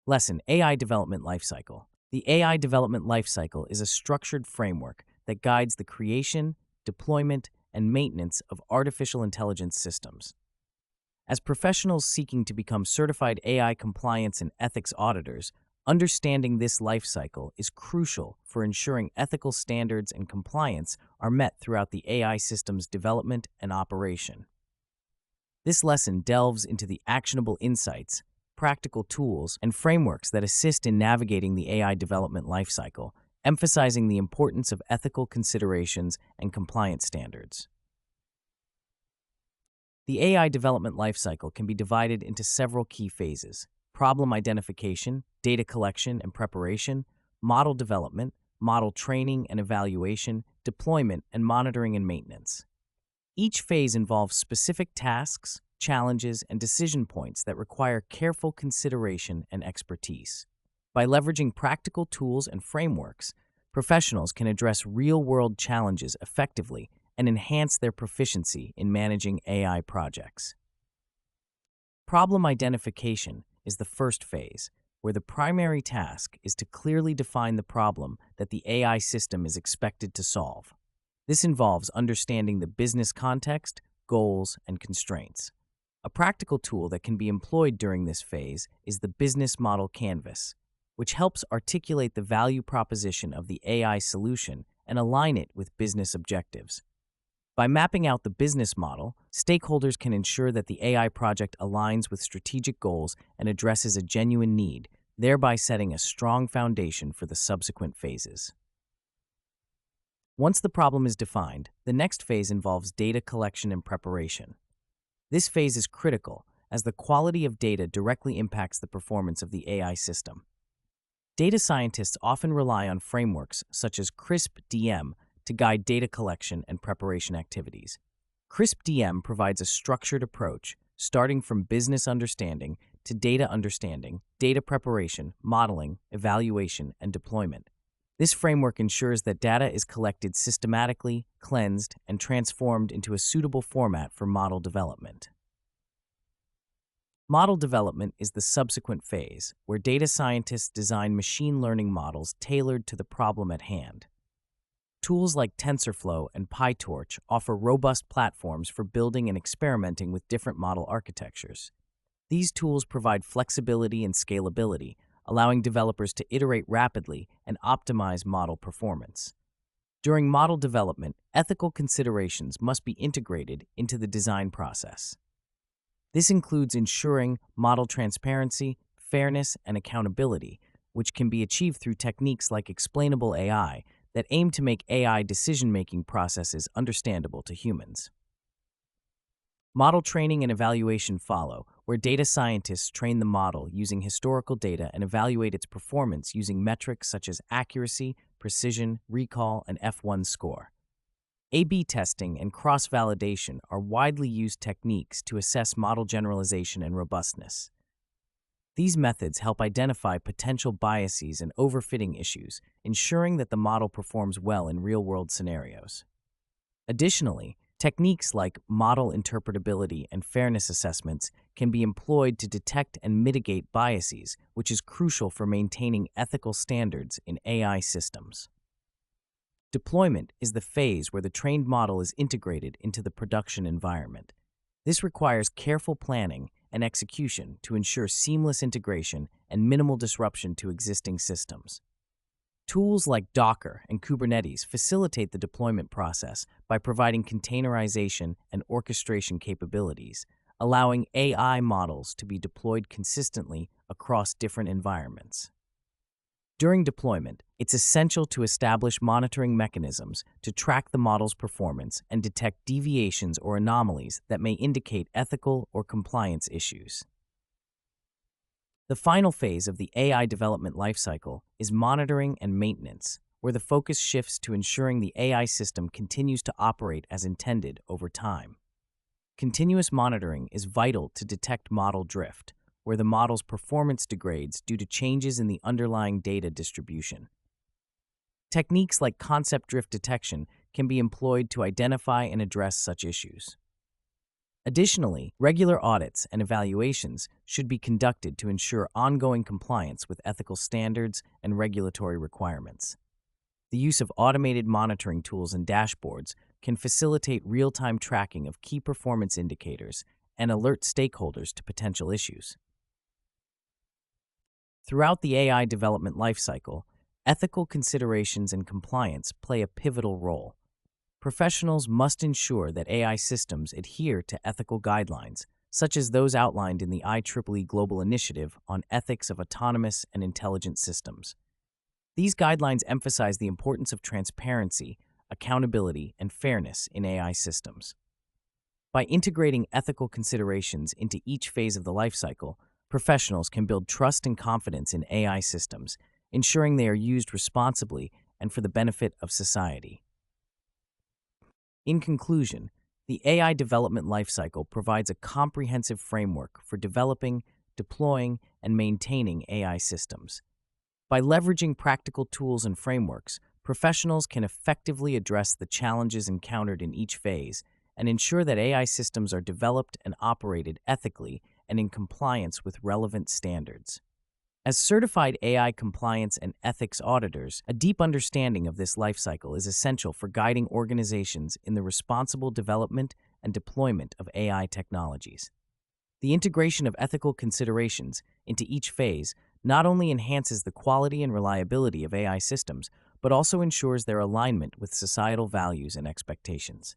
Lesson: AI Development Lifecycle. The AI Development Lifecycle is a structured framework that guides the creation, deployment, and maintenance of artificial intelligence systems. As professionals seeking to become certified AI compliance and ethics auditors, understanding this life cycle is crucial for ensuring ethical standards and compliance are met throughout the AI system's development and operation. This lesson delves into the actionable insights, practical tools, and frameworks that assist in navigating the AI development lifecycle, emphasizing the importance of ethical considerations and compliance standards. The AI development lifecycle can be divided into several key phases: problem identification, data collection and preparation, model development, model training and evaluation, deployment, and monitoring and maintenance. Each phase involves specific tasks, challenges, and decision points that require careful consideration and expertise. By leveraging practical tools and frameworks, professionals can address real-world challenges effectively and enhance their proficiency in managing AI projects. Problem identification is the first phase, where the primary task is to clearly define the problem that the AI system is expected to solve. This involves understanding the business context, goals, and constraints. A practical tool that can be employed during this phase is the business model canvas, which helps articulate the value proposition of the AI solution and align it with business objectives. By mapping out the business model, stakeholders can ensure that the AI project aligns with strategic goals and addresses a genuine need, thereby setting a strong foundation for the subsequent phases. Once the problem is defined, the next phase involves data collection and preparation. This phase is critical, as the quality of data directly impacts the performance of the AI system. Data scientists often rely on frameworks such as CRISP-DM to guide data collection and preparation activities. CRISP-DM provides a structured approach, starting from business understanding to data understanding, data preparation, modeling, evaluation, and deployment. This framework ensures that data is collected systematically, cleansed, and transformed into a suitable format for model development. Model development is the subsequent phase, where data scientists design machine learning models tailored to the problem at hand. Tools like TensorFlow and PyTorch offer robust platforms for building and experimenting with different model architectures. These tools provide flexibility and scalability, allowing developers to iterate rapidly and optimize model performance. During model development, ethical considerations must be integrated into the design process. This includes ensuring model transparency, fairness, and accountability, which can be achieved through techniques like explainable AI that aim to make AI decision-making processes understandable to humans. Model training and evaluation follow, where data scientists train the model using historical data and evaluate its performance using metrics such as accuracy, precision, recall, and F1 score. A/B testing and cross-validation are widely used techniques to assess model generalization and robustness. These methods help identify potential biases and overfitting issues, ensuring that the model performs well in real-world scenarios. Additionally, techniques like model interpretability and fairness assessments can be employed to detect and mitigate biases, which is crucial for maintaining ethical standards in AI systems. Deployment is the phase where the trained model is integrated into the production environment. This requires careful planning and execution to ensure seamless integration and minimal disruption to existing systems. Tools like Docker and Kubernetes facilitate the deployment process by providing containerization and orchestration capabilities, allowing AI models to be deployed consistently across different environments. During deployment, it's essential to establish monitoring mechanisms to track the model's performance and detect deviations or anomalies that may indicate ethical or compliance issues. The final phase of the AI development lifecycle is monitoring and maintenance, where the focus shifts to ensuring the AI system continues to operate as intended over time. Continuous monitoring is vital to detect model drift, where the model's performance degrades due to changes in the underlying data distribution. Techniques like concept drift detection can be employed to identify and address such issues. Additionally, regular audits and evaluations should be conducted to ensure ongoing compliance with ethical standards and regulatory requirements. The use of automated monitoring tools and dashboards can facilitate real-time tracking of key performance indicators and alert stakeholders to potential issues. Throughout the AI development lifecycle, ethical considerations and compliance play a pivotal role. Professionals must ensure that AI systems adhere to ethical guidelines, such as those outlined in the IEEE Global Initiative on Ethics of Autonomous and Intelligent Systems. These guidelines emphasize the importance of transparency, accountability, and fairness in AI systems. By integrating ethical considerations into each phase of the lifecycle, professionals can build trust and confidence in AI systems, ensuring they are used responsibly and for the benefit of society. In conclusion, the AI development lifecycle provides a comprehensive framework for developing, deploying, and maintaining AI systems. By leveraging practical tools and frameworks, professionals can effectively address the challenges encountered in each phase and ensure that AI systems are developed and operated ethically and in compliance with relevant standards. As certified AI compliance and ethics auditors, a deep understanding of this lifecycle is essential for guiding organizations in the responsible development and deployment of AI technologies. The integration of ethical considerations into each phase not only enhances the quality and reliability of AI systems, but also ensures their alignment with societal values and expectations.